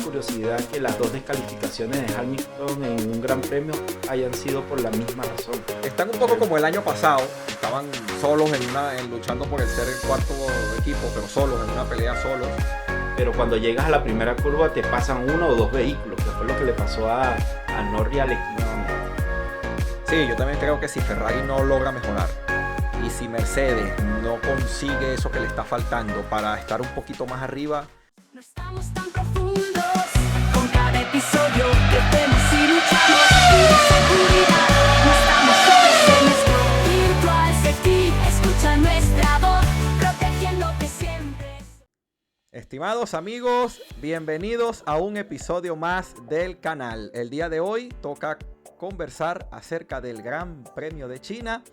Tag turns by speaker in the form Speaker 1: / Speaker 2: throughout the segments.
Speaker 1: curiosidad que las dos descalificaciones de Hamilton en un gran premio hayan sido por la misma razón.
Speaker 2: Están un poco como el año pasado, estaban solos luchando por el ser el cuarto equipo, pero solos, en una pelea solos.
Speaker 1: Pero cuando llegas a la primera curva te pasan uno o dos vehículos, que fue lo que le pasó a Norris y a Leclerc.
Speaker 2: Sí, yo también creo que si Ferrari no logra mejorar y si Mercedes no consigue eso que le está faltando para estar un poquito más arriba.
Speaker 3: No estamos tan profundos, con cada episodio crecemos y luchamos sin seguridad. No estamos solos en nuestro virtual safety, escucha nuestra voz, protegiéndote siempre.
Speaker 2: Estimados amigos, bienvenidos a un episodio más del canal. El día de hoy toca conversar acerca del Gran Premio de China.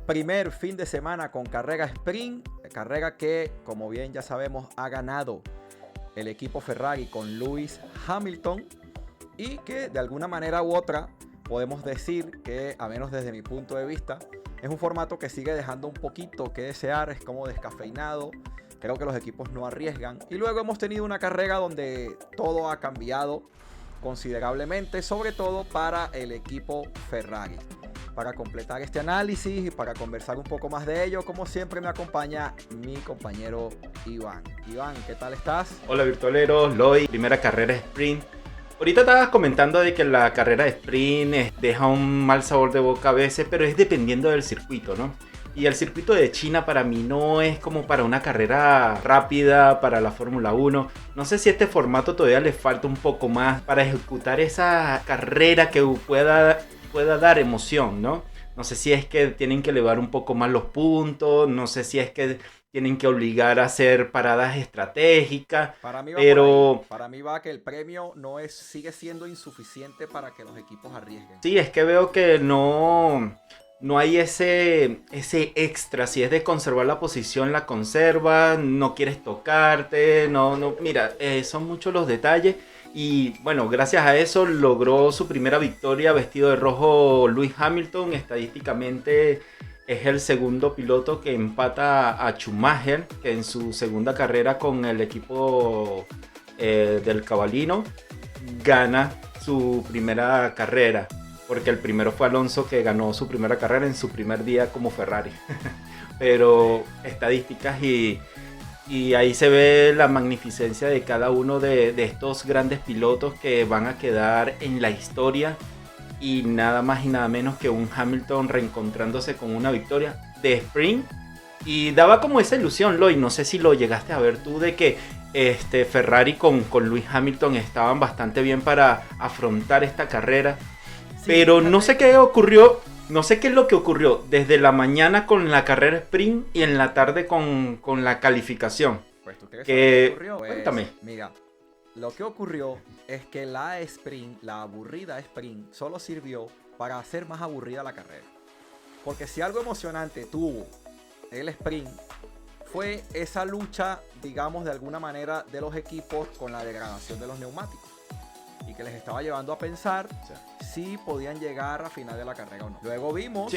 Speaker 2: Primer fin de semana con carrera sprint, carrera que, como bien ya sabemos, ha ganado el equipo Ferrari con Lewis Hamilton y que de alguna manera u otra podemos decir que, a menos desde mi punto de vista, es un formato que sigue dejando un poquito que desear, es como descafeinado. Creo que los equipos no arriesgan. Y luego hemos tenido una carrera donde todo ha cambiado considerablemente, sobre todo para el equipo Ferrari. Para completar este análisis y para conversar un poco más de ello, como siempre me acompaña mi compañero Iván. Iván, ¿qué tal estás?
Speaker 1: Hola virtualeros, Loy, primera carrera sprint. Ahorita estabas comentando de que la carrera de sprint deja un mal sabor de boca a veces, pero es dependiendo del circuito, ¿no? Y el circuito de China para mí no es como para una carrera rápida, para la Fórmula 1. No sé si este formato todavía le falta un poco más para ejecutar esa carrera que pueda dar emoción, ¿no? No sé si es que tienen que elevar un poco más los puntos, no sé si es que tienen que obligar a hacer paradas estratégicas.
Speaker 2: Para mí va
Speaker 1: pero
Speaker 2: para mí va que el premio sigue siendo insuficiente para que los equipos arriesguen.
Speaker 1: Sí, es que veo que no hay ese extra. Si es de conservar la posición, la conservas, no quieres tocarte, mira, son muchos los detalles. Y bueno, gracias a eso logró su primera victoria vestido de rojo Lewis Hamilton. Estadísticamente es el segundo piloto que empata a Schumacher, que en su segunda carrera con el equipo del Cavallino gana su primera carrera. Porque el primero fue Alonso, que ganó su primera carrera en su primer día como Ferrari. Pero estadísticas y ahí se ve la magnificencia de cada uno de estos grandes pilotos que van a quedar en la historia. Y nada más y nada menos que un Hamilton reencontrándose con una victoria de sprint. Y daba como esa ilusión, Loy, no sé si lo llegaste a ver tú, de que Ferrari con Lewis Hamilton estaban bastante bien para afrontar esta carrera. Sí, pero no sé qué ocurrió, no sé qué es lo que ocurrió desde la mañana con la carrera sprint y en la tarde con la calificación.
Speaker 2: Pues tú quieres saber qué ocurrió.
Speaker 1: Cuéntame.
Speaker 2: Mira, lo que ocurrió es que la sprint, la aburrida sprint, solo sirvió para hacer más aburrida la carrera. Porque si algo emocionante tuvo el sprint, fue esa lucha, digamos de alguna manera, de los equipos con la degradación de los neumáticos. Y que les estaba llevando a pensar si podían llegar a final de la carrera o no. Luego vimos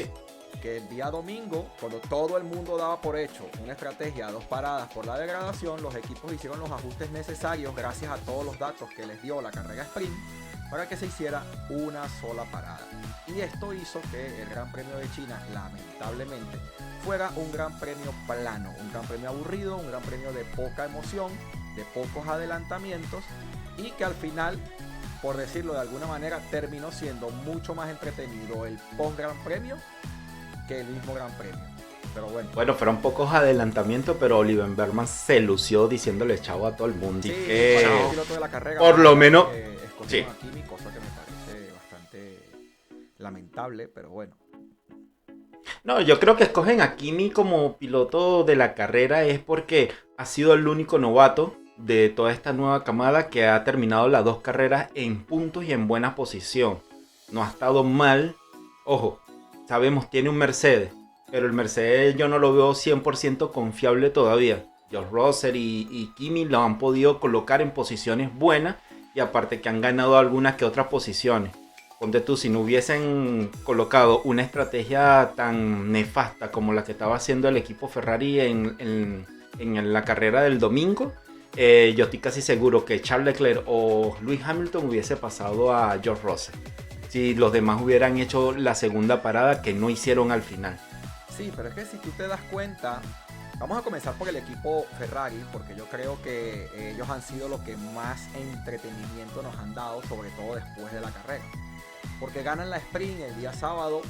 Speaker 2: que el día domingo, cuando todo el mundo daba por hecho una estrategia a 2 paradas por la degradación, los equipos hicieron los ajustes necesarios gracias a todos los datos que les dio la carrera sprint para que se hiciera una sola parada. Y esto hizo que el Gran Premio de China, lamentablemente, fuera un gran premio plano, un gran premio aburrido, un gran premio de poca emoción, de pocos adelantamientos y que al final, por decirlo de alguna manera, terminó siendo mucho más entretenido el post-Gran Premio que el mismo Gran Premio. Pero bueno,
Speaker 1: fueron pocos adelantamientos, pero Oliver Berman se lució diciéndole chao a todo el mundo.
Speaker 2: Sí,
Speaker 1: y que
Speaker 2: el piloto de la carrera,
Speaker 1: por lo menos
Speaker 2: escogieron a Kimi, cosa que me parece bastante lamentable, pero bueno.
Speaker 1: No, yo creo que escogen a Kimi como piloto de la carrera es porque ha sido el único novato de toda esta nueva camada que ha terminado las 2 carreras en puntos y en buena posición. No ha estado mal. Ojo, sabemos, tiene un Mercedes, pero el Mercedes yo no lo veo 100% confiable todavía. George Russell y Kimi lo han podido colocar en posiciones buenas y aparte que han ganado algunas que otras posiciones. Ponte tú, si no hubiesen colocado una estrategia tan nefasta como la que estaba haciendo el equipo Ferrari en la carrera del domingo, yo estoy casi seguro que Charles Leclerc o Lewis Hamilton hubiese pasado a George Russell. Si los demás hubieran hecho la segunda parada que no hicieron al final.
Speaker 2: Sí, pero es que si tú te das cuenta, vamos a comenzar por el equipo Ferrari, porque yo creo que ellos han sido los que más entretenimiento nos han dado, sobre todo después de la carrera. Porque ganan la sprint el día sábado.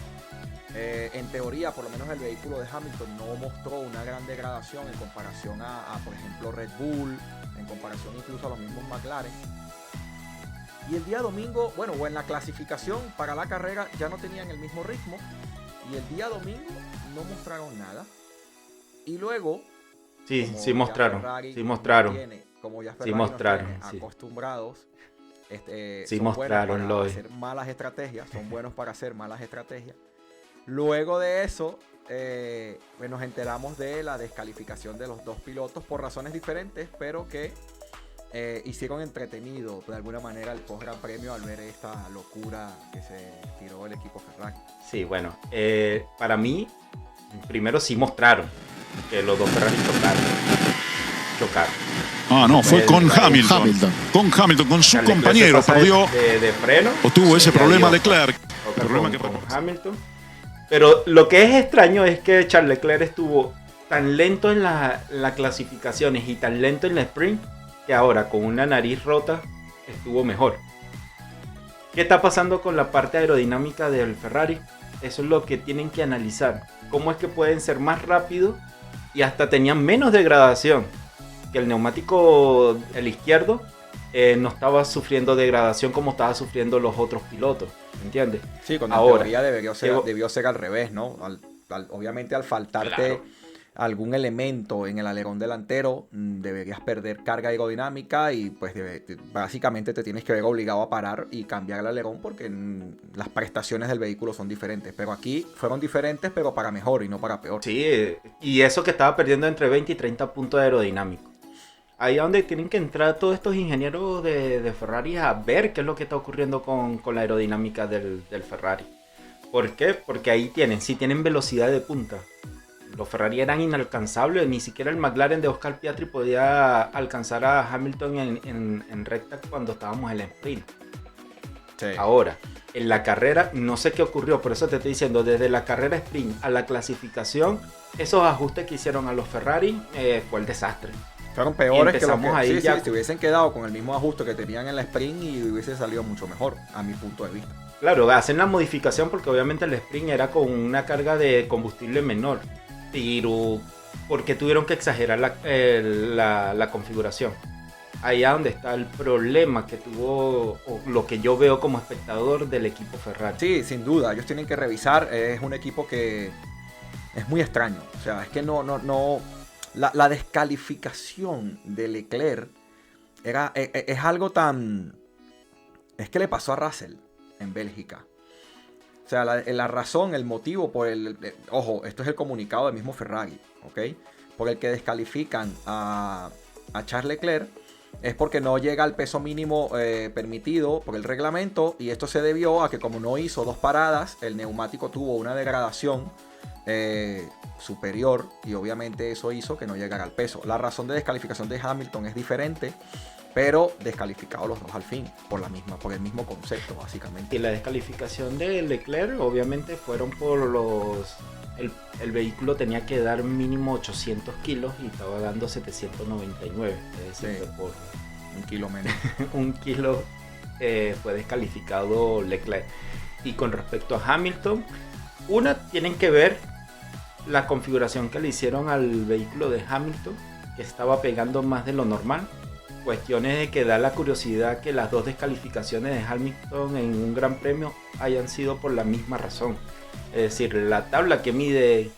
Speaker 2: En teoría, por lo menos el vehículo de Hamilton no mostró una gran degradación en comparación a por ejemplo, Red Bull, en comparación incluso a los mismos McLaren. Y el día domingo, bueno, o en la clasificación para la carrera ya no tenían el mismo ritmo. Y el día domingo no mostraron nada. Y luego,
Speaker 1: Sí,
Speaker 2: como
Speaker 1: sí
Speaker 2: ya
Speaker 1: mostraron.
Speaker 2: Ferrari
Speaker 1: Sí mostraron.
Speaker 2: como ya
Speaker 1: Sí
Speaker 2: Ferrari
Speaker 1: mostraron,
Speaker 2: nos tiene
Speaker 1: sí.
Speaker 2: acostumbrados,
Speaker 1: Sí
Speaker 2: son
Speaker 1: mostraron,
Speaker 2: buenos
Speaker 1: lo
Speaker 2: para
Speaker 1: es.
Speaker 2: hacer malas estrategias, son buenos para hacer malas estrategias. Luego de eso, pues nos enteramos de la descalificación de los dos pilotos por razones diferentes, pero que hicieron entretenido de alguna manera el post Gran Premio al ver esta locura que se tiró el equipo Ferrari.
Speaker 1: Sí, bueno, para mí, primero sí mostraron que los dos Ferrari chocaron.
Speaker 4: Ah, no, fue
Speaker 1: El-
Speaker 4: con
Speaker 1: el-
Speaker 4: Hamilton. Con Hamilton, con su
Speaker 1: Charles Leclerc
Speaker 4: compañero,
Speaker 1: se pasa
Speaker 4: perdió
Speaker 1: de freno.
Speaker 4: o tuvo ese
Speaker 1: y
Speaker 4: problema
Speaker 1: adiós.
Speaker 4: Leclerc.
Speaker 1: Toca
Speaker 4: Problema que
Speaker 1: con
Speaker 4: podemos-
Speaker 1: Hamilton. Pero lo que es extraño es que Charles Leclerc estuvo tan lento en las clasificaciones y tan lento en la sprint que ahora con una nariz rota estuvo mejor. ¿Qué está pasando con la parte aerodinámica del Ferrari? Eso es lo que tienen que analizar. ¿Cómo es que pueden ser más rápidos y hasta tenían menos degradación? Que el neumático, el izquierdo, no estaba sufriendo degradación como estaba sufriendo los otros pilotos. ¿Entiendes?
Speaker 2: Sí, cuando
Speaker 1: Ahora,
Speaker 2: en teoría
Speaker 1: llegó-
Speaker 2: debió ser al revés, ¿no? Obviamente al faltarte
Speaker 1: Claro.
Speaker 2: algún elemento en el alerón delantero, deberías perder carga aerodinámica y pues básicamente te tienes que ver obligado a parar y cambiar el alerón porque las prestaciones del vehículo son diferentes. Pero aquí fueron diferentes, pero para mejor y no para peor.
Speaker 1: Sí, y eso que estaba perdiendo entre 20 y 30 puntos aerodinámicos. Ahí es donde tienen que entrar todos estos ingenieros de Ferrari a ver qué es lo que está ocurriendo con la aerodinámica del Ferrari. ¿Por qué? Porque ahí tienen velocidad de punta. Los Ferrari eran inalcanzables, ni siquiera el McLaren de Oscar Piastri podía alcanzar a Hamilton en recta cuando estábamos en el sprint.
Speaker 2: Sí.
Speaker 1: Ahora, en la carrera, no sé qué ocurrió, por eso te estoy diciendo, desde la carrera sprint a la clasificación, esos ajustes que hicieron a los Ferrari fue el desastre.
Speaker 2: Fueron peores que los
Speaker 1: empezamos
Speaker 2: que
Speaker 1: ahí
Speaker 2: sí,
Speaker 1: ya
Speaker 2: se hubiesen quedado con el mismo ajuste que tenían en la sprint y hubiese salido mucho mejor, a mi punto de vista.
Speaker 1: Claro, hacen la modificación porque obviamente el sprint era con una carga de combustible menor, pero porque tuvieron que exagerar la configuración. Ahí es donde está el problema que tuvo, o lo que yo veo como espectador del equipo Ferrari.
Speaker 2: Sí, sin duda, ellos tienen que revisar, es un equipo que es muy extraño, o sea, es que no, la descalificación de Leclerc es algo tan, es que le pasó a Russell en Bélgica. O sea, la razón, el motivo por ojo, esto es el comunicado del mismo Ferrari, ¿ok? Por el que descalifican a Charles Leclerc es porque no llega al peso mínimo permitido por el reglamento y esto se debió a que como no hizo 2 paradas, el neumático tuvo una degradación superior y obviamente eso hizo que no llegara al peso. La razón de descalificación de Hamilton es diferente, pero descalificados los dos al fin por el mismo concepto básicamente.
Speaker 1: Y la descalificación de Leclerc obviamente fueron por el vehículo tenía que dar mínimo 800 kilos y estaba dando 799, es decir,
Speaker 2: Sí.
Speaker 1: que por
Speaker 2: 1 kilo menos.
Speaker 1: 1 kilo fue descalificado Leclerc. Y con respecto a Hamilton, tienen que ver la configuración que le hicieron al vehículo de Hamilton, que estaba pegando más de lo normal. Cuestiones de que da la curiosidad que las dos descalificaciones de Hamilton en un gran premio hayan sido por la misma razón. Es decir, la tabla que mide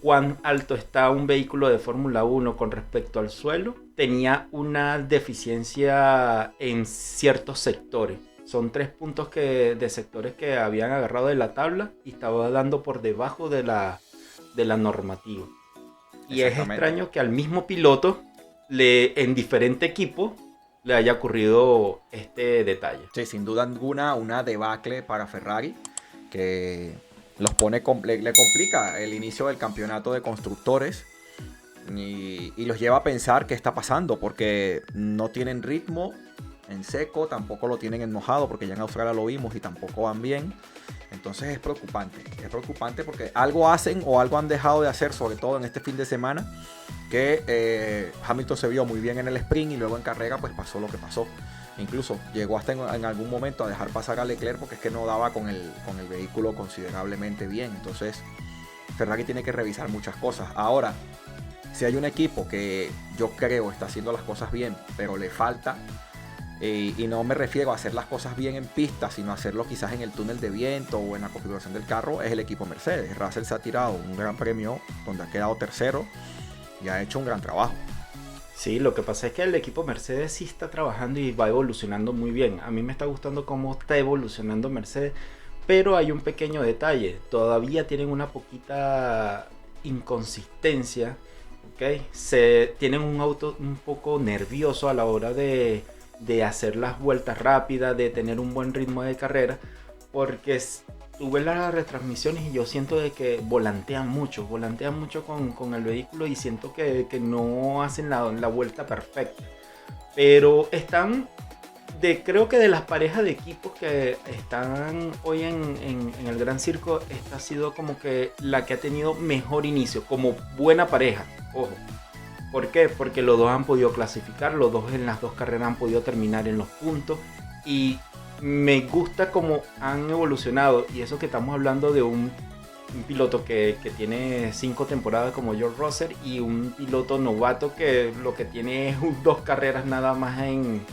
Speaker 1: cuán alto está un vehículo de Fórmula 1 con respecto al suelo tenía una deficiencia en ciertos sectores. Son 3 puntos de sectores que habían agarrado de la tabla y estaba dando por debajo de la normativa. Y es extraño que al mismo piloto en diferente equipo le haya ocurrido este detalle.
Speaker 2: Sí, sin duda alguna una debacle para Ferrari que los pone le complica el inicio del campeonato de constructores Y los lleva a pensar qué está pasando, porque no tienen ritmo en seco, tampoco lo tienen en mojado, porque ya en Australia lo vimos y tampoco van bien. Entonces es preocupante porque algo hacen o algo han dejado de hacer, sobre todo en este fin de semana, que Hamilton se vio muy bien en el sprint y luego en carrera pues pasó lo que pasó. Incluso llegó hasta en algún momento a dejar pasar a Leclerc porque es que no daba con el vehículo considerablemente bien. Entonces Ferrari tiene que revisar muchas cosas. Ahora, si hay un equipo que yo creo está haciendo las cosas bien, pero le falta, y no me refiero a hacer las cosas bien en pista, sino a hacerlo quizás en el túnel de viento o en la configuración del carro, es el equipo Mercedes. Russell se ha tirado un gran premio donde ha quedado tercero y ha hecho un gran trabajo.
Speaker 1: Sí, lo que pasa es que el equipo Mercedes sí está trabajando y va evolucionando muy bien. A mí me está gustando cómo está evolucionando Mercedes, pero hay un pequeño detalle. Todavía tienen una poquita inconsistencia, ¿ok? Tienen un auto un poco nervioso a la hora de hacer las vueltas rápidas, de tener un buen ritmo de carrera, porque tú ves las retransmisiones y yo siento de que volantean mucho con el vehículo y siento que no hacen la vuelta perfecta. Pero están, creo que de las parejas de equipos que están hoy en el Gran Circo, esta ha sido como que la que ha tenido mejor inicio, como buena pareja, ojo. ¿Por qué? Porque los dos han podido clasificar, los dos en las dos carreras han podido terminar en los puntos y me gusta cómo han evolucionado, y eso que estamos hablando de un piloto que tiene 5 temporadas como George Russell y un piloto novato que lo que tiene es 2 carreras nada más en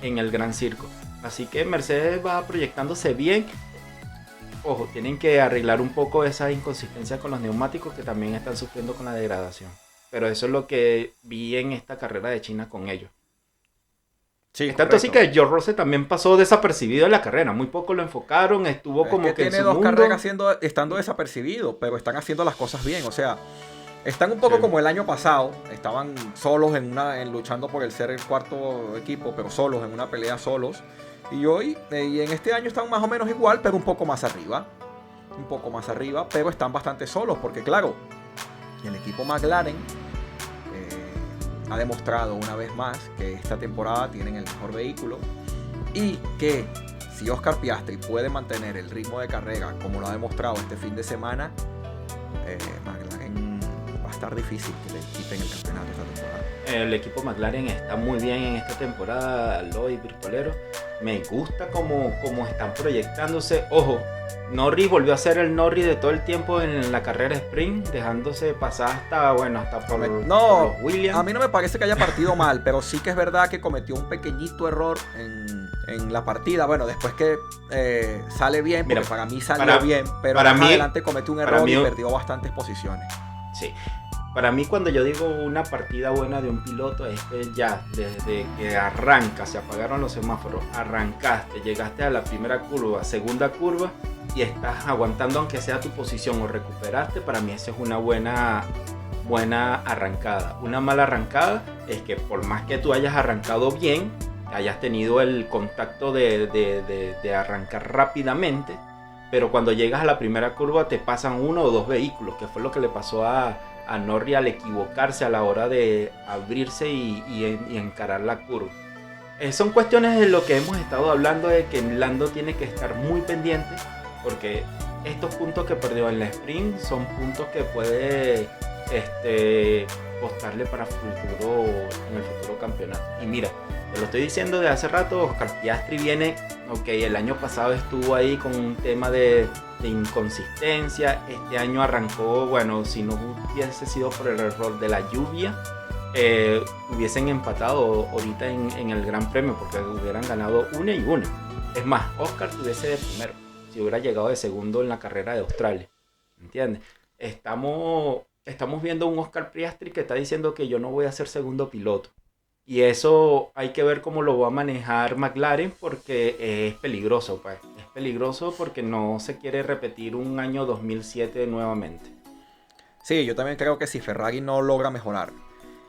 Speaker 1: el Gran Circo. Así que Mercedes va proyectándose bien. Ojo, tienen que arreglar un poco esa inconsistencia con los neumáticos que también están sufriendo con la degradación. Pero eso es lo que vi en esta carrera de China con ellos.
Speaker 2: Sí,
Speaker 1: tanto así que George Russell también pasó desapercibido en la carrera. Muy poco lo enfocaron, estuvo como que
Speaker 2: tiene
Speaker 1: en su
Speaker 2: 2
Speaker 1: mundo.
Speaker 2: carreras estando desapercibido, pero están haciendo las cosas bien. O sea, están un poco como el año pasado. Estaban solos luchando por el ser el cuarto equipo, pero solos, en una pelea solos. Y hoy, y en este año están más o menos igual, pero un poco más arriba. Pero están bastante solos, porque claro, el equipo McLaren ha demostrado una vez más que esta temporada tienen el mejor vehículo y que si Oscar Piastri puede mantener el ritmo de carrera como lo ha demostrado este fin de semana, McLaren va a estar difícil que le quiten el campeonato esta temporada.
Speaker 1: El equipo McLaren está muy bien en esta temporada, Lloyd Vircolero. Me gusta cómo están proyectándose. Ojo, Norris volvió a ser el Norris de todo el tiempo en la carrera sprint, dejándose pasar hasta por los Williams.
Speaker 2: A mí no me parece que haya partido mal, pero sí que es verdad que cometió un pequeñito error en la partida. Bueno, después que sale bien, porque para mí salió bien, pero más adelante cometió un error y perdió bastantes posiciones.
Speaker 1: Sí. Para mí, cuando yo digo una partida buena de un piloto, es que ya desde que arranca, se apagaron los semáforos, arrancaste, llegaste a la primera curva, segunda curva y estás aguantando aunque sea tu posición o recuperaste, para mí eso es una buena arrancada. Una mala arrancada es que por más que tú hayas arrancado bien, hayas tenido el contacto de arrancar rápidamente, pero cuando llegas a la primera curva te pasan 1 o 2 vehículos, que fue lo que le pasó a Norris al equivocarse a la hora de abrirse y encarar la curva. Son cuestiones de lo que hemos estado hablando, de que Lando tiene que estar muy pendiente, porque estos puntos que perdió en la sprint son puntos que puede costarle para en el futuro campeonato. Y mira, te lo estoy diciendo de hace rato, Oscar Piastri viene, el año pasado estuvo ahí con un tema de inconsistencia. Este año arrancó, si no hubiese sido por el error de la lluvia, hubiesen empatado ahorita en el Gran Premio, porque hubieran ganado una y una. Es más, Oscar estuviese de primero si hubiera llegado de segundo en la carrera de Australia. ¿Entiendes? Estamos viendo un Oscar Piastri que está diciendo que yo no voy a ser segundo piloto. Y eso hay que ver cómo lo va a manejar McLaren, porque es peligroso, pues. Es peligroso porque no se quiere repetir un año 2007 nuevamente.
Speaker 2: Sí, yo también creo que si Ferrari no logra mejorar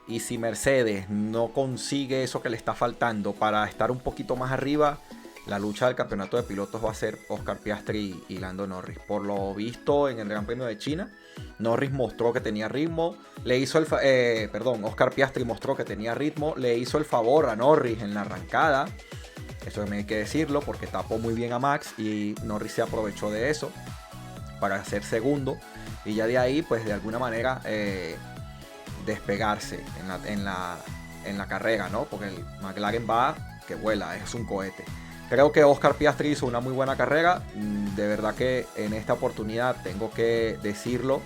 Speaker 2: y si Mercedes no consigue eso que le está faltando para estar un poquito más arriba, la lucha del campeonato de pilotos va a ser Oscar Piastri y Lando Norris. Por lo visto en el Gran Premio de China, Norris mostró que tenía ritmo, Oscar Piastri mostró que tenía ritmo, le hizo el favor a Norris en la arrancada, eso también hay que decirlo, porque tapó muy bien a Max y Norris se aprovechó de eso para ser segundo, y ya de ahí, pues de alguna manera despegarse en la carrera, ¿no? Porque el McLaren va que vuela, es un cohete. Creo que Oscar Piastri hizo una muy buena carrera. De verdad que en esta oportunidad tengo que decirlo.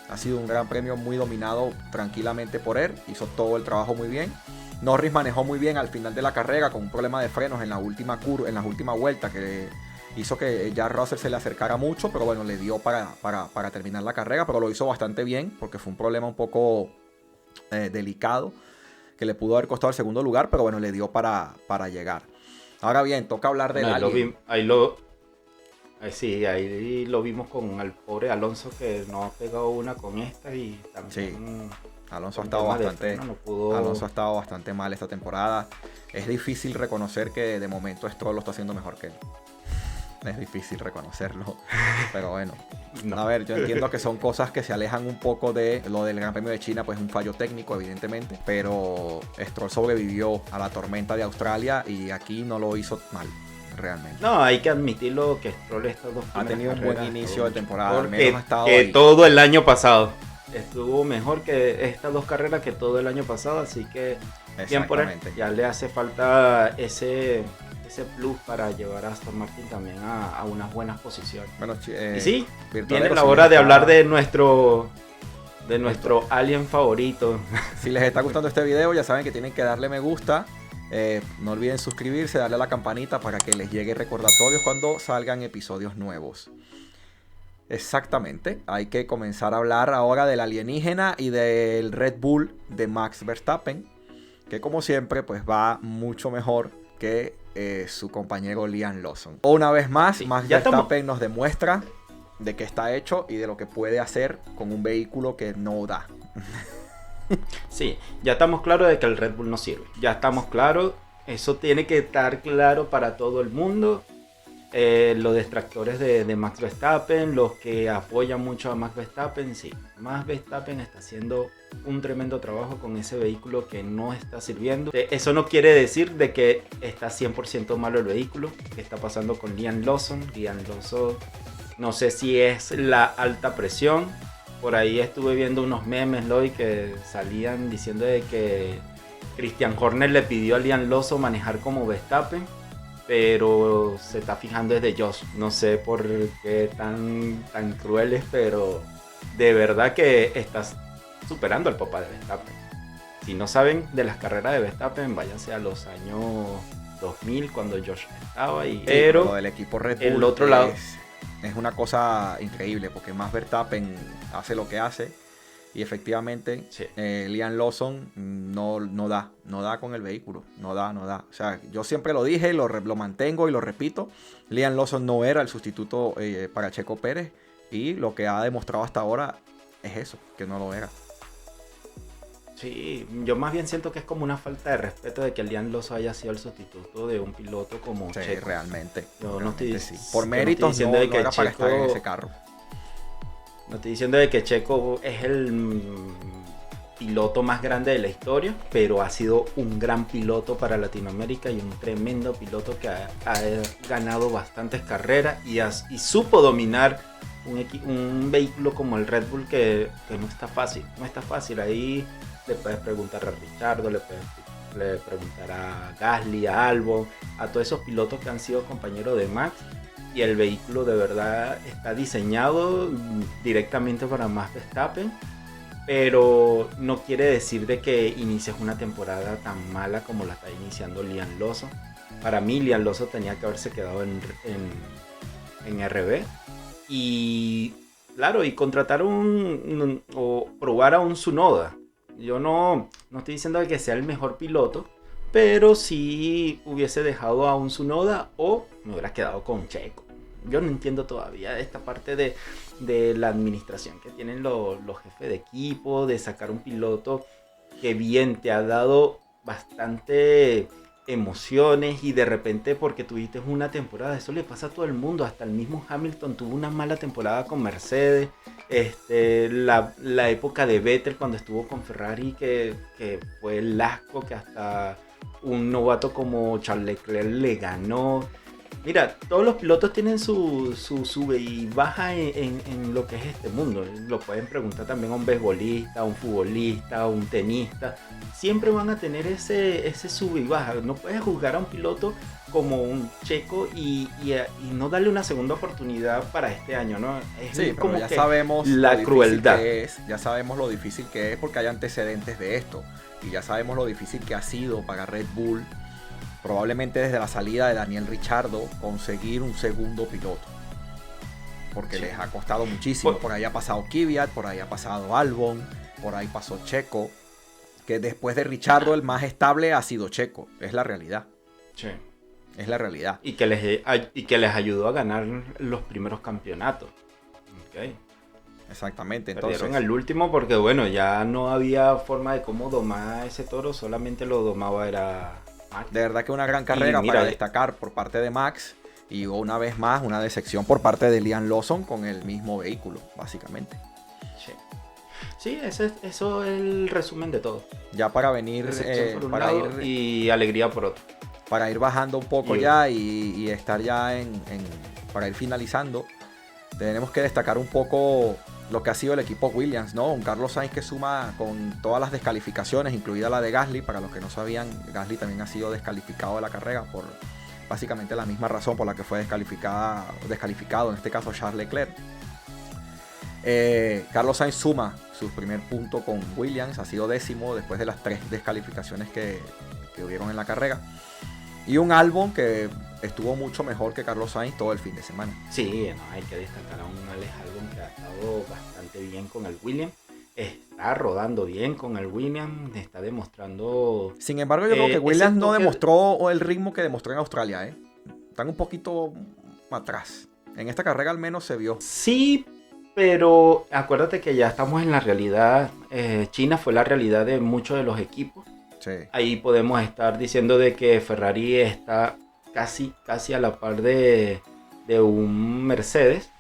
Speaker 2: Ha sido un gran premio muy dominado tranquilamente por él. Hizo todo el trabajo muy bien. Norris manejó muy bien al final de la carrera con un problema de frenos en la última vuelta que hizo que ya Russell se le acercara mucho. Pero bueno, le dio para terminar la carrera. Pero lo hizo bastante bien porque fue un problema un poco delicado que le pudo haber costado el segundo lugar. Pero bueno, le dio para llegar. Ahora bien, toca hablar del Alien.
Speaker 1: Ahí lo vimos con el pobre Alonso que no ha pegado una con esta y también...
Speaker 2: Sí, Alonso ha estado bastante mal esta temporada. Es difícil reconocer que de momento Stroll lo está haciendo mejor que él. Es difícil reconocerlo, pero bueno. No. A ver, yo entiendo que son cosas que se alejan un poco de lo del Gran Premio de China, pues un fallo técnico, evidentemente. Pero Stroll sobrevivió a la tormenta de Australia y aquí no lo hizo mal, realmente.
Speaker 1: No, hay que admitirlo que Stroll ha
Speaker 2: tenido un buen inicio de temporada.
Speaker 1: Al menos ha estado ahí. Todo el año pasado. Estuvo mejor que estas dos carreras que todo el año pasado, así que bien por él. Ya le hace falta ese plus para llevar a Aston Martin también a unas buenas posiciones. Bueno, y sí, viene la hora de hablar de nuestro alien favorito.
Speaker 2: Si les está gustando este video, ya saben que tienen que darle me gusta. No olviden suscribirse, darle a la campanita para que les llegue recordatorios cuando salgan episodios nuevos. Exactamente, hay que comenzar a hablar ahora del alienígena y del Red Bull de Max Verstappen, que como siempre pues va mucho mejor que su compañero Liam Lawson. Una vez más, sí, Max Verstappen nos demuestra de qué está hecho y de lo que puede hacer con un vehículo que no da.
Speaker 1: Sí, ya estamos claros de que el Red Bull no sirve. Ya estamos claros, eso tiene que estar claro para todo el mundo. Los detractores de Max Verstappen, los que apoyan mucho a Max Verstappen, sí. Max Verstappen está haciendo un tremendo trabajo con ese vehículo que no está sirviendo. Eso no quiere decir de que está 100% malo el vehículo. ¿Qué está pasando con Liam Lawson? Liam Lawson, no sé si es la alta presión. Por ahí estuve viendo unos memes hoy que salían diciendo de que Christian Horner le pidió a Liam Lawson manejar como Verstappen, pero se está fijando desde Josh. No sé por qué tan crueles, pero de verdad que estás superando al papá de Verstappen. Si no saben de las carreras de Verstappen, váyanse a los años 2000 cuando Josh estaba ahí. Pero
Speaker 2: lo del equipo Red Bull
Speaker 1: el otro lado
Speaker 2: es una cosa increíble porque Max Verstappen hace lo que hace y efectivamente sí. Liam Lawson no da con el vehículo, no da. O sea, yo siempre lo dije, lo mantengo y lo repito. Liam Lawson no era el sustituto para Checo Pérez y lo que ha demostrado hasta ahora es eso, que no lo era.
Speaker 1: Sí, yo más bien siento que es como una falta de respeto de que Liam Lawson haya sido el sustituto de un piloto como
Speaker 2: sí,
Speaker 1: Checo.
Speaker 2: Realmente.
Speaker 1: Yo no estoy
Speaker 2: sí. Por méritos no era para estar en ese carro.
Speaker 1: No estoy diciendo de que Checo es el piloto más grande de la historia, pero ha sido un gran piloto para Latinoamérica y un tremendo piloto que ha ganado bastantes carreras y supo dominar un vehículo como el Red Bull que no está fácil. No está fácil. Ahí le puedes preguntar a Richardo, le puedes preguntar a Gasly, a Albon, a todos esos pilotos que han sido compañeros de Max. Y el vehículo de verdad está diseñado directamente para Max Verstappen, pero no quiere decir de que inicies una temporada tan mala como la está iniciando Liam Lawson. Para mí Liam Lawson tenía que haberse quedado en RB y claro, y contratar o probar a un Tsunoda. Yo no estoy diciendo que sea el mejor piloto, pero sí hubiese dejado a un Tsunoda o me hubiera quedado con Checo. Yo no entiendo todavía esta parte de la administración que tienen los jefes de equipo, de sacar un piloto que bien te ha dado bastante emociones y de repente porque tuviste una temporada, eso le pasa a todo el mundo, hasta el mismo Hamilton tuvo una mala temporada con Mercedes La época de Vettel cuando estuvo con Ferrari, que fue el asco, que hasta un novato como Charles Leclerc le ganó. Mira, todos los pilotos tienen su sube y baja en lo que es este mundo. Lo pueden preguntar también a un beisbolista, a un futbolista, a un tenista. Siempre van a tener ese sube y baja. No puedes juzgar a un piloto como un Checo y no darle una segunda oportunidad para este año, ¿no? Es
Speaker 2: Sí, pero
Speaker 1: como
Speaker 2: ya
Speaker 1: que
Speaker 2: sabemos
Speaker 1: la
Speaker 2: lo difícil
Speaker 1: crueldad.
Speaker 2: que es, ya sabemos lo difícil que es porque hay antecedentes de esto. Y ya sabemos lo difícil que ha sido para Red Bull, probablemente desde la salida de Daniel Ricciardo, conseguir un segundo piloto. Porque
Speaker 1: Sí.
Speaker 2: les ha costado muchísimo. Por ahí ha pasado Kvyat, por ahí ha pasado Albon, por ahí pasó Checo. Que después de Ricciardo el más estable ha sido Checo. Es la realidad.
Speaker 1: Sí.
Speaker 2: Es la realidad.
Speaker 1: Y que les ayudó a ganar los primeros campeonatos. Ok.
Speaker 2: Exactamente.
Speaker 1: Perdieron
Speaker 2: Entonces,
Speaker 1: el último porque, bueno, ya no había forma de cómo domar a ese toro, solamente lo domaba era Max.
Speaker 2: de verdad que una gran carrera
Speaker 1: mira,
Speaker 2: para destacar por parte de Max. Y una vez más, una decepción por parte de Liam Lawson con el mismo vehículo, básicamente.
Speaker 1: Sí, eso es el resumen de todo.
Speaker 2: Ya para venir,
Speaker 1: Decepción por un
Speaker 2: para
Speaker 1: lado
Speaker 2: ir,
Speaker 1: y alegría por otro.
Speaker 2: para ir bajando un poco
Speaker 1: Y-
Speaker 2: ya y estar ya para ir finalizando, tenemos que destacar un poco lo que ha sido el equipo Williams, ¿no? Un Carlos Sainz que suma con todas las descalificaciones, incluida la de Gasly. Para los que no sabían, Gasly también ha sido descalificado de la carrera por básicamente la misma razón por la que fue descalificado, en este caso Charles Leclerc. Carlos Sainz suma su primer punto con Williams, ha sido 10º después de las 3 descalificaciones que hubieron en la carrera. Y un Albon que estuvo mucho mejor que Carlos Sainz todo el fin de semana.
Speaker 1: Sí, no, hay que destacar a un Alex Albon que ha estado bastante bien con el Williams. Está rodando bien con el Williams, está demostrando...
Speaker 2: Sin embargo, yo creo que
Speaker 1: ese
Speaker 2: Williams no
Speaker 1: toque-
Speaker 2: demostró el ritmo que demostró en Australia, ¿eh? Están un poquito atrás. En esta carrera al menos se vio.
Speaker 1: Sí, pero acuérdate que ya estamos en la realidad. China fue la realidad de muchos de los equipos.
Speaker 2: Sí.
Speaker 1: Ahí podemos estar diciendo de que Ferrari está casi a la par de un Mercedes,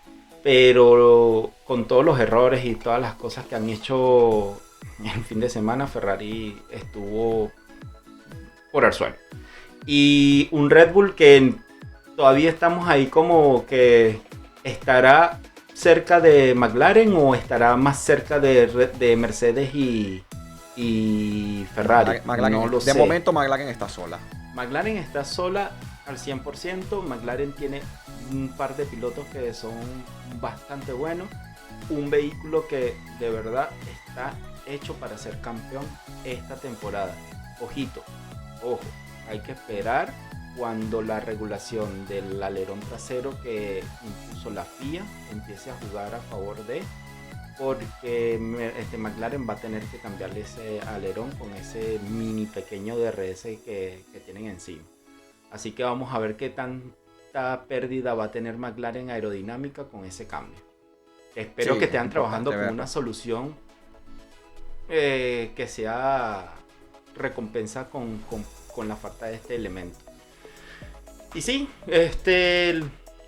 Speaker 1: pero con todos los errores y todas las cosas que han hecho el fin de semana, Ferrari estuvo por el suelo. Y un Red Bull que todavía estamos ahí como que estará cerca de McLaren o estará más cerca de Mercedes y Ferrari.
Speaker 2: McLaren,
Speaker 1: No lo
Speaker 2: de
Speaker 1: sé.
Speaker 2: momento McLaren está sola.
Speaker 1: McLaren está sola al 100%. McLaren tiene un par de pilotos que son bastante buenos. Un vehículo que de verdad está hecho para ser campeón esta temporada. Ojito, ojo, hay que esperar cuando la regulación del alerón trasero que impuso la FIA empiece a jugar a favor de, porque McLaren va a tener que cambiarle ese alerón con ese mini pequeño DRS que tienen encima. Así que vamos a ver qué tanta pérdida va a tener McLaren aerodinámica con ese cambio. Espero
Speaker 2: Sí,
Speaker 1: que
Speaker 2: es
Speaker 1: estén trabajando con
Speaker 2: importante
Speaker 1: una
Speaker 2: verlo.
Speaker 1: solución que sea recompensa con la falta de este elemento. Y sí,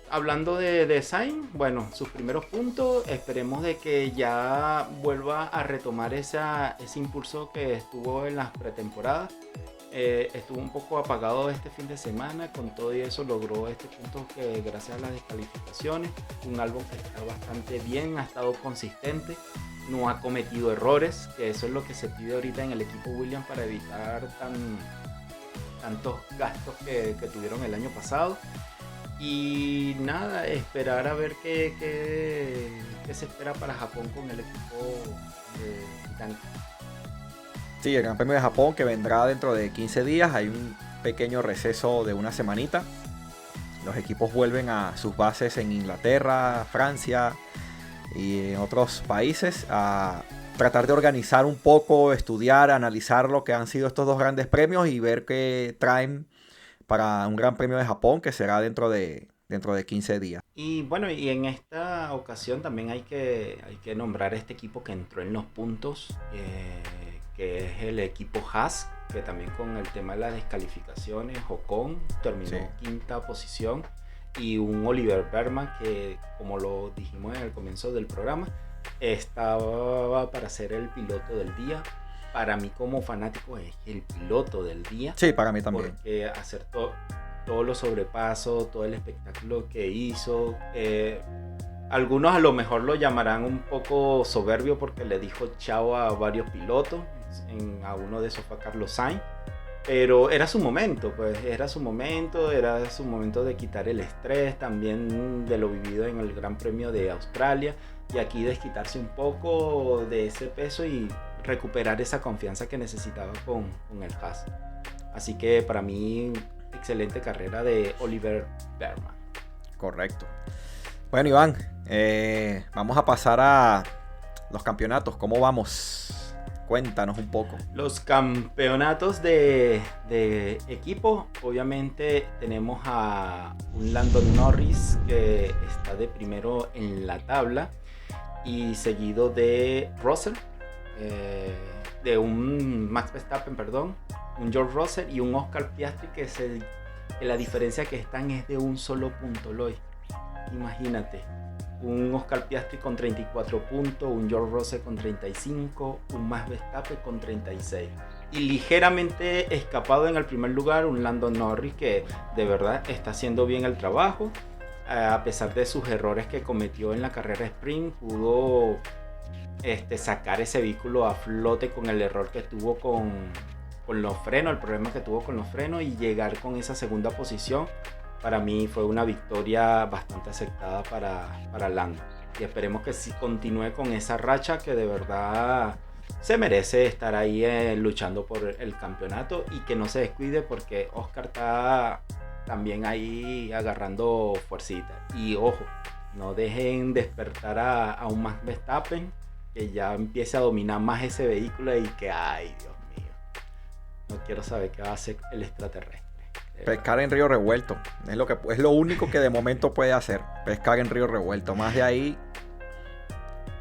Speaker 1: hablando de Sainz, bueno, sus primeros puntos, esperemos de que ya vuelva a retomar ese impulso que estuvo en las pretemporadas. Estuvo un poco apagado este fin de semana, con todo y eso logró este punto que gracias a las descalificaciones, un álbum que está bastante bien, ha estado consistente, no ha cometido errores, que eso es lo que se pide ahorita en el equipo Williams para evitar tantos gastos que tuvieron el año pasado. Y nada, esperar a ver qué se espera para Japón con el equipo de Titanic.
Speaker 2: Sí, el Gran Premio de Japón que vendrá dentro de 15 días. Hay un pequeño receso de una semanita. Los equipos vuelven a sus bases en Inglaterra, Francia y en otros países a tratar de organizar un poco, estudiar, analizar lo que han sido estos dos grandes premios y ver qué traen para un Gran Premio de Japón que será dentro de 15 días.
Speaker 1: Y bueno, y en esta ocasión también hay que nombrar a este equipo que entró en los puntos, que es el equipo Haas, que también con el tema de las descalificaciones, Ocon terminó
Speaker 2: Sí.
Speaker 1: quinta posición, y un Oliver Bergman que, como lo dijimos en el comienzo del programa, estaba para ser el piloto del día. Para mí como fanático es el piloto del día.
Speaker 2: Sí, para mí también.
Speaker 1: Porque hacer todos los sobrepasos, todo el espectáculo que hizo. Algunos a lo mejor lo llamarán un poco soberbio porque le dijo chao a varios pilotos. A uno de esos fue a Carlos Sainz. Pero era su momento, pues era su momento de quitar el estrés también de lo vivido en el Gran Premio de Australia y aquí desquitarse un poco de ese peso y recuperar esa confianza que necesitaba con el Haas. Así que para mí, excelente carrera de Oliver Berman.
Speaker 2: Correcto. Bueno, Iván, vamos a pasar a los campeonatos. ¿Cómo vamos? Cuéntanos un poco.
Speaker 1: Los campeonatos de equipo, obviamente tenemos a un Landon Norris que está de primero en la tabla y seguido de Russell, de un Max Verstappen, perdón, un George Russell y un Oscar Piastri que la diferencia que están es de un solo punto, Loy. Imagínate. Un Oscar Piastri con 34 puntos, un George Russell con 35, un Max Verstappen con 36. Y ligeramente escapado en el primer lugar, un Landon Norris que de verdad está haciendo bien el trabajo. A pesar de sus errores que cometió en la carrera sprint, pudo sacar ese vehículo a flote con el error que tuvo con los frenos, el problema que tuvo con los frenos y llegar con esa segunda posición. Para mí fue una victoria bastante aceptada para Lando. Y esperemos que sí continúe con esa racha que de verdad se merece estar ahí luchando por el campeonato y que no se descuide porque Oscar está también ahí agarrando fuercita. Y ojo, no dejen despertar a un Max Verstappen que ya empiece a dominar más ese vehículo y que, ay Dios mío, no quiero saber qué va a hacer el extraterrestre.
Speaker 2: Pescar en río revuelto. Es lo único que de momento puede hacer. Pescar en río revuelto. Más de ahí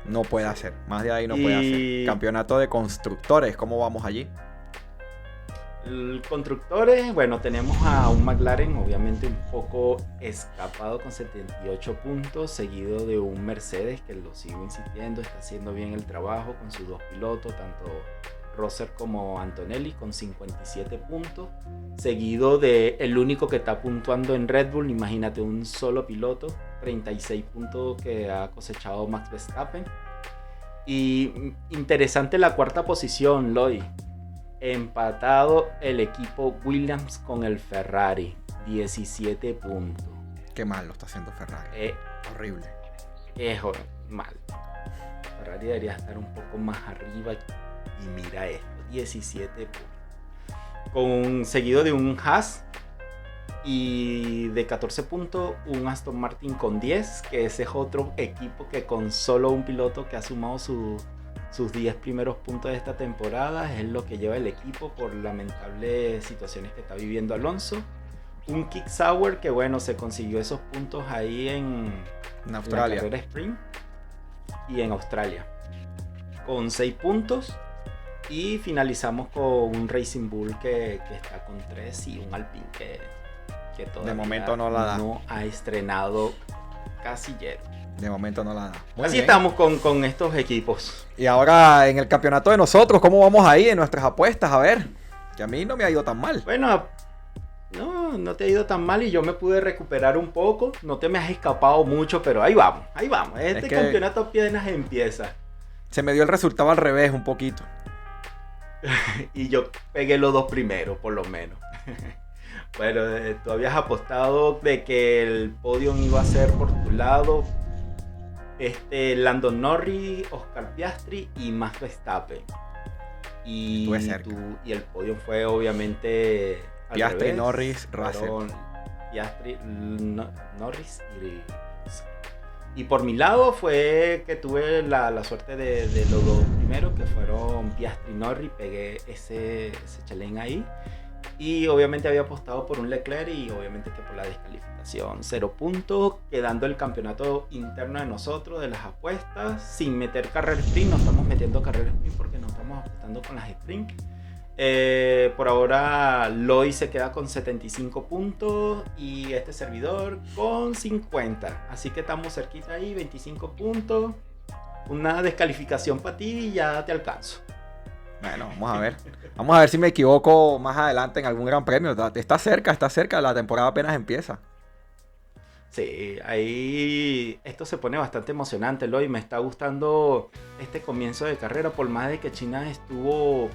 Speaker 2: no puede hacer. Campeonato de constructores. ¿Cómo vamos allí?
Speaker 1: Constructores, bueno, tenemos a un McLaren obviamente un poco escapado con 78 puntos, seguido de un Mercedes que lo sigo insistiendo, está haciendo bien el trabajo con sus dos pilotos, tanto Russell como Antonelli con 57 puntos, seguido de el único que está puntuando en Red Bull, imagínate, un solo piloto, 36 puntos que ha cosechado Max Verstappen. Y interesante la cuarta posición, Loy, empatado el equipo Williams con el Ferrari, 17 puntos.
Speaker 2: Qué mal lo está haciendo Ferrari, horrible.
Speaker 1: Es mal. Ferrari debería estar un poco más arriba. Y mira esto, 17 puntos. Seguido de un Haas y de 14 puntos un Aston Martin con 10, que ese es otro equipo que con solo un piloto que ha sumado sus 10 primeros puntos de esta temporada es lo que lleva el equipo por lamentables situaciones que está viviendo Alonso. Un Kick Sauer que bueno, se consiguió esos puntos ahí en
Speaker 2: Australia,
Speaker 1: la carrera sprint y en Australia con 6 puntos. Y finalizamos con un Racing Bull que está con 3 y un Alpine que todavía
Speaker 2: de momento no la da.
Speaker 1: No ha estrenado casillero.
Speaker 2: De momento no la da.
Speaker 1: Muy Así bien. Estamos con estos equipos.
Speaker 2: Y ahora en el campeonato de nosotros, ¿cómo vamos ahí en nuestras apuestas? A ver, que a mí no me ha ido tan mal.
Speaker 1: Bueno, no te ha ido tan mal y yo me pude recuperar un poco. No te me has escapado mucho, pero ahí vamos. Este campeonato apenas empieza.
Speaker 2: Se me dio el resultado al revés un poquito.
Speaker 1: Y yo pegué los dos primeros, por lo menos. Bueno, tú habías apostado de que el podio iba a ser por tu lado Landon Norris, Oscar Piastri y Max Verstappen. Y el podio fue obviamente
Speaker 2: Piastri,
Speaker 1: revés.
Speaker 2: Norris, Russell.
Speaker 1: Piastri, Norris y por mi lado fue que tuve la suerte de los dos primeros, que fueron Piastri y Norris. Pegué ese chalén ahí. Y obviamente había apostado por un Leclerc y obviamente que por la descalificación. 0 puntos, quedando el campeonato interno de nosotros, de las apuestas, sin meter carrera sprint. No estamos metiendo carrera sprint porque no estamos apostando con las sprint. Por ahora Loy se queda con 75 puntos y este servidor con 50. Así que estamos cerquita ahí, 25 puntos. una descalificación para ti y ya te alcanzo.
Speaker 2: Bueno, vamos a ver. Vamos a ver si me equivoco más adelante en algún gran premio. Está cerca. La temporada apenas empieza.
Speaker 1: Sí, ahí esto se pone bastante emocionante, Eloy. Me está gustando este comienzo de carrera, por más de que China estuvo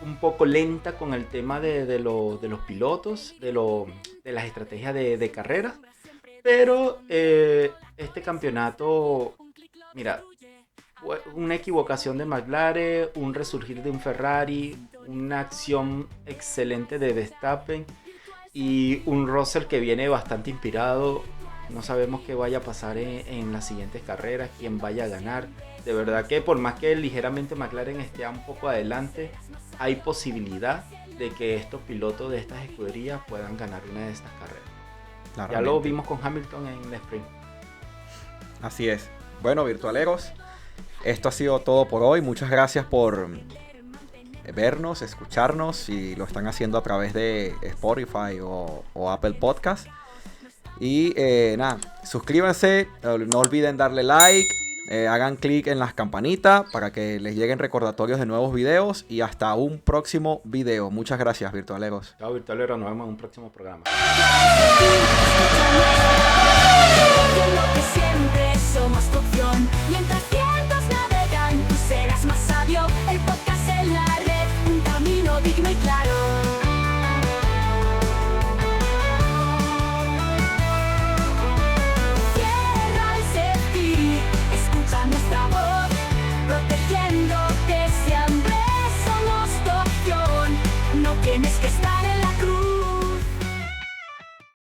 Speaker 1: un poco lenta con el tema de los pilotos, de las estrategias de carreras. Pero este campeonato, mira, fue una equivocación de McLaren, un resurgir de un Ferrari, una acción excelente de Verstappen y un Russell que viene bastante inspirado. No sabemos qué vaya a pasar en las siguientes carreras, quién vaya a ganar. De verdad que por más que ligeramente McLaren esté un poco adelante, hay posibilidad de que estos pilotos de estas escuderías puedan ganar una de estas carreras. Ya
Speaker 2: Claramente.
Speaker 1: lo vimos con Hamilton en el sprint.
Speaker 2: Así es. Bueno, virtualeros, esto ha sido todo por hoy. Muchas gracias por vernos, escucharnos, si lo están haciendo a través de Spotify o Apple Podcast. Y nada, suscríbanse, no olviden darle like, hagan clic en las campanitas para que les lleguen recordatorios de nuevos videos y hasta un próximo video. Muchas gracias, virtualeros.
Speaker 1: Chao, virtualero, nos vemos en un próximo programa.
Speaker 3: Lo que siempre